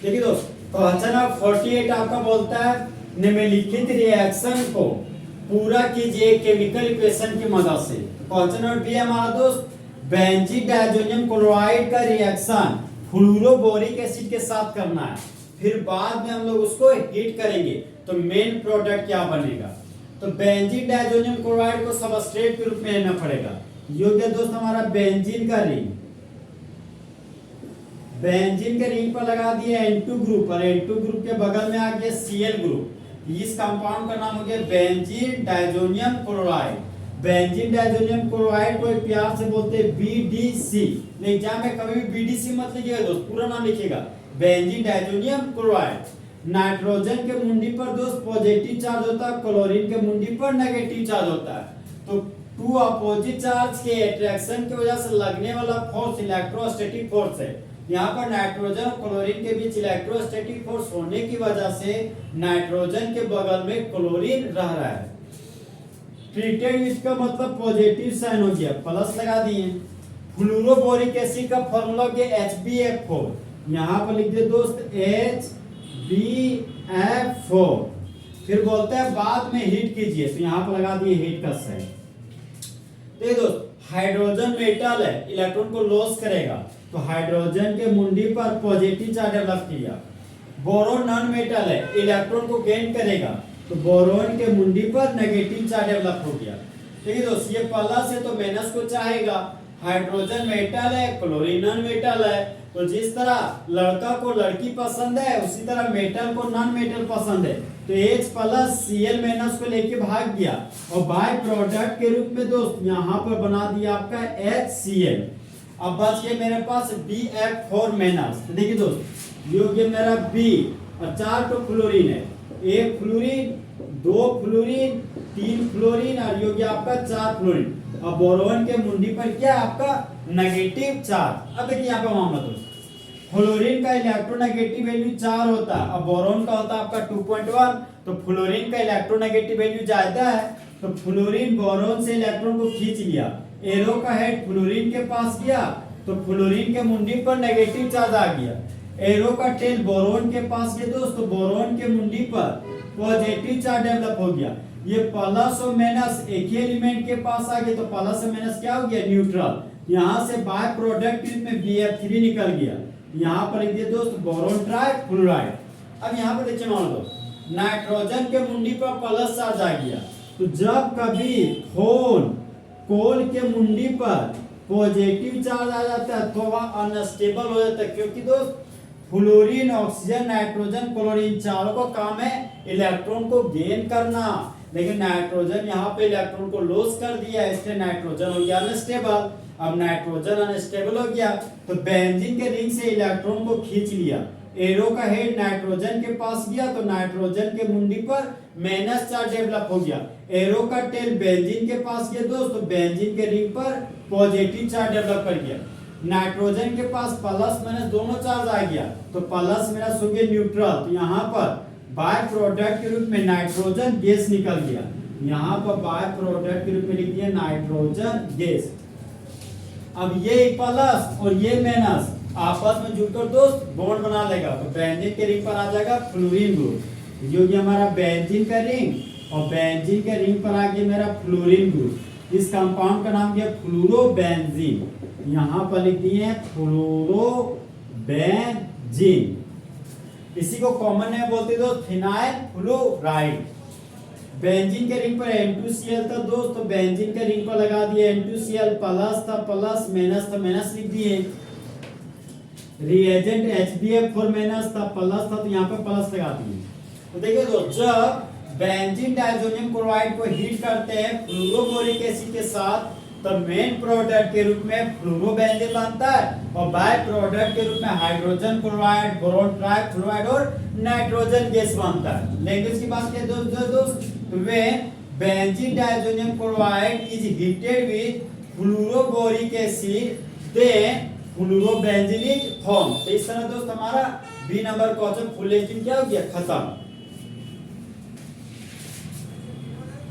देखिए दोस्त, question number 48 आपका बोलता है निम्नलिखित रिएक्शन को पूरा कीजिए केमिकल इक्वेशन की मदद से। क्वेश्चन नंबर बी हमारा दोस्त बेंजीन डाइजोनियम क्लोराइड का रिएक्शन फ्लूरोबोरिक एसिड के साथ करना है, फिर बाद में हम लोग उसको हीट करेंगे तो मेन प्रोडक्ट क्या बनेगा। तो बेंजीन डाइजोनियम क्लोराइड को सबस्ट्रेट के रूप में लेना पड़ेगा। योग्य दोस्त हमारा बेंजीन का रिंग, बेंजीन के रिंग पर लगा दिए N2 ग्रुप और N2 ग्रुप के बगल में आ गया Cl ग्रुप। इस कंपाउंड का नाम हो गया benzene diazonium chloride. Benzene diazonium chloride को एक प्यार से बोलते हैं BDC। एग्जाम में कभी भी BDC मत लिखिएगा दोस्त, पूरा नाम लिखिएगा बेंजीन डाइजोनियम क्लोराइड। नाइट्रोजन के मुंडी पर दोस्त पॉजिटिव चार्ज होता है, क्लोरीन के मुंडी पर नेगेटिव चार्ज होता है। तो टू अपोजिट चार्ज के अट्रैक्शन की वजह से लगने वाला फोर्स इलेक्ट्रोस्टैटिक फोर्स है। यहाँ पर नाइट्रोजन और क्लोरीन के बीच इलेक्ट्रोस्टैटिक फोर्स होने की वजह से नाइट्रोजन के बगल में क्लोरीन रह रहा है। ट्रीटेड विथ का मतलब पॉजिटिव साइन हो गया, प्लस लगा दिए। फ्लूरोबोरिक एसिड का फॉर्मूला हो गया HbF4। यहाँ पर लिख दे दोस्त HbF4। फिर बोलते हैं बाद में हीट कीजिए, तो यहाँ पर लगा दिए हीट का साइन। तो दोस्त हाइड्रोजन मेटल है, इलेक्ट्रॉन को लॉस करेगा, तो हाइड्रोजन के मुंडी पर पॉजिटिव चार्ज डेवलप किया। बोरोन नॉन मेटल है, इलेक्ट्रॉन को गेन करेगा, तो बोरोन के मुंडी पर नेगेटिव चार्ज डेवलप हो गया। ठीक है दोस्त, ये प्लस है तो माइनस को चाहेगा। हाइड्रोजन मेटल है, क्लोरीन नॉन मेटल है, तो जिस तरह लड़का को लड़की पसंद है उसी तरह मेटल को नॉन मेटल पसंद है, तो H प्लस Cl माइनस को लेके भाग गया और बाय प्रोडक्ट के रूप में दोस्त यहाँ पर बना दिया आपका HCl। अब बच गया मेरे पास BF4 माइनस। तो देखिए दोस्त, ये हो गया मेरा B और 4 तो फ्लोरीन है, 1 फ्लोरीन, 2 फ्लोरीन, 3 फ्लोरीन और ये हो गया आपका 4 फ्लोरीन। अब बोरोन के मुंडी पर क्या आपका नेगेटिव चार्ज। अब देखिए यहाँ पे मामला दोस्त, फ्लोरीन का इलेक्ट्रोनेगेटिव वैल्यू 4 होता है, अब बोरोन का होता है आपका 2.1, तो फ्लोरीन का इलेक्ट्रोनेगेटिव वैल्यू ज्यादा है, तो फ्लोरीन बोरोन से इलेक्ट्रॉन को खींच लिया। एरो का हेड फ्लोरीन के पास गया, तो फ्लोरीन के मुंडी पर नेगेटिव चार्ज आ गया। एरो का टेल बोरोन के पास गया दोस्त, तो बोरोन के मुंडी पर पॉजिटिव चार्ज डेवलप हो गया। ये प्लस और माइनस एक ही एलिमेंट के पास आ गए, तो प्लस और माइनस क्या हो गया, न्यूट्रल। यहाँ से बाय प्रोडक्ट में BF3 निकल गया। यहाँ पर लिख दिए दोस्त बोरोन ट्राइफ्लोराइड। अब यहाँ पर देखिए मान लो नाइट्रोजन के मुंडी पर प्लस चार्ज आ गया, तो जब कभी फोन कोल के मुंडी पर पॉजिटिव चार्ज आ जाता है तो वह अनस्टेबल हो जाता है, क्योंकि दोस्त फ्लोरीन, ऑक्सीजन, नाइट्रोजन, क्लोरीन चारों का काम है इलेक्ट्रॉन को गेन करना, लेकिन नाइट्रोजन यहाँ पे इलेक्ट्रॉन को लॉस कर दिया, इसलिए नाइट्रोजन हो गया अनस्टेबल। अब नाइट्रोजन अनस्टेबल हो गया तो बेंजीन के रिंग से इलेक्ट्रॉन को खींच लिया। एरो का हेड नाइट्रोजन के पास गया, तो नाइट्रोजन के मुंडी पर माइनस चार्ज डेवलप हो गया। एरो का टेल बेंजीन के पास गया दोस्त, तो बेंजीन के रिंग पर पॉजिटिव चार्ज डेवलप कर गया। नाइट्रोजन के पास प्लस माइनस दोनों चार्ज आ गया, तो प्लस माइनस हो गया न्यूट्रल, तो यहाँ पर बाय प्रोडक्ट के रूप में नाइट्रोजन गैस निकल गया। यहाँ पर बाय प्रोडक्ट के रूप में लिख दिया नाइट्रोजन गैस। अब ये प्लस और ये माइनस आपस में जुड़कर दोस्त बॉन्ड बना लेगा, तो बेंजीन के रिंग पर आ जाएगा फ्लोरीन ग्रुप। जो कि हमारा बेंजीन का रिंग और बेंजीन के रिंग पर आ गया मेरा फ्लोरीन ग्रुप। इस कंपाउंड का नाम क्या, फ्लोरोबेंजीन। यहाँ पर लिख दिए फ्लोरोबेंजीन। इसी को कॉमन नेम बोलते दोस्त फिनाइल फ्लोराइड। बेंजीन के रिंग पर N2Cl था दोस्त, तो बेंजीन के रिंग पर लगा दिए N2Cl, प्लस था प्लस, माइनस था माइनस लिख दिए। रिएजेंट HbF4 माइनस था प्लस था, तो यहाँ पर प्लस लगा दिए। तो देखिए दोस्त, जब बेंजीन डाइजोनियम क्लोराइड को हीट करते हैं फ्लूरोबोरिक एसिड के साथ, तो मेन प्रोडक्ट के रूप में फ्लोरोबेंजीन बनता है और बाय प्रोडक्ट के रूप में हाइड्रोजन क्लोराइड, बोरोन ट्राइफ्लोराइड और नाइट्रोजन गैस बनता है। लैंग्वेज की बात करें दोस्त, when benzene diazonium chloride is heated with fluoroboric acid, then fluorobenzene is formed। तो इस तरह दोस्त हमारा B number question full listing क्या हो गया, खत्म।